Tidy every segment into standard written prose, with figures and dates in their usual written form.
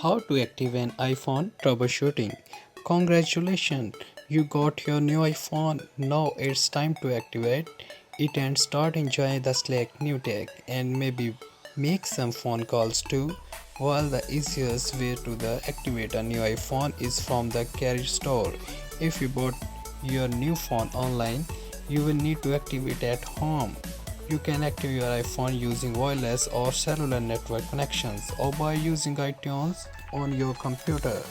How to activate an iPhone troubleshooting. Congratulations, you got your new iPhone. Now it's time to activate it and start enjoying the Slack new tech and maybe make some phone calls too. While the easiest way to activate a new iPhone is from the carrier store. If you bought your new phone online, you will need to activate at home. You can activate your iPhone using wireless or cellular network connections or by using iTunes on your computer.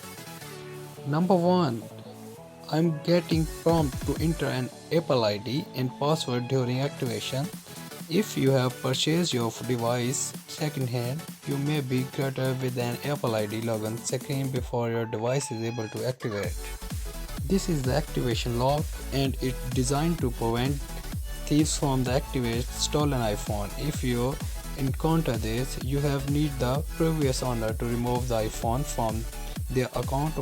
Number 1. I'm getting prompt to enter an Apple ID and password during activation. If you have purchased your device secondhand, you may be greeted with an Apple ID login screen before your device is able to activate. This is the activation lock and it's designed to prevent thieves from the activate stolen iPhone. If you encounter this, you have need the previous owner to remove the iPhone from their account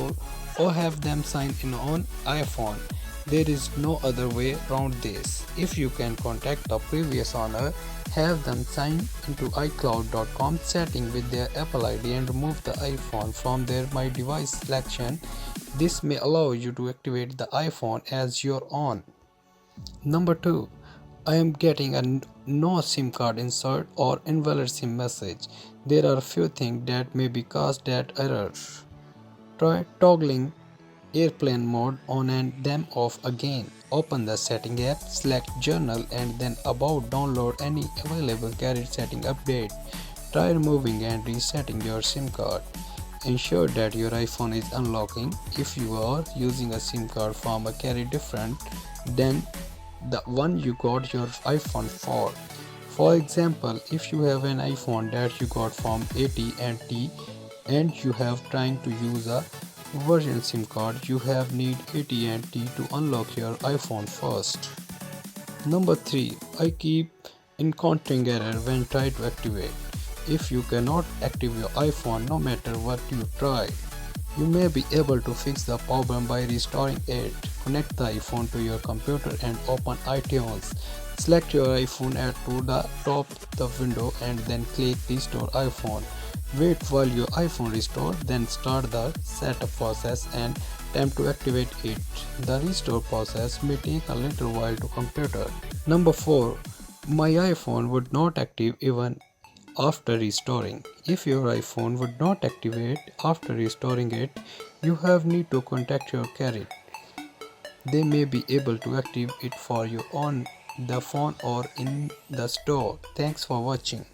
or have them sign in on iPhone. There is no other way around this. If you can contact the previous owner, have them sign into iCloud.com setting with their Apple ID and remove the iPhone from their My Device selection. This may allow you to activate the iPhone as your own. Number 2. I am getting a no SIM card insert or invalid SIM message. There are a few things that may be caused that error. Try toggling airplane mode on and then off again. Open the setting app, select journal and then about download any available carrier setting update. Try removing and resetting your SIM card. Ensure that your iPhone is unlocking. If you are using a SIM card from a carrier different than the one you got your iPhone for. For example, if you have an iPhone that you got from AT&T and you have trying to use a version SIM card, you have need AT&T to unlock your iPhone first. Number 3. I keep encountering error when try to activate. If you cannot activate your iPhone no matter what you try, you may be able to fix the problem by restoring it. Connect the iPhone to your computer and open iTunes. Select your iPhone to the top of the window and then click Restore iPhone. Wait while your iPhone restores, then start the setup process and attempt to activate it. The restore process may take a little while to computer. Number 4. My iPhone would not active even after restoring. If your iPhone would not activate after restoring it, you have need to contact your carrier. They may be able to activate it for you on the phone or in the store. Thanks for watching.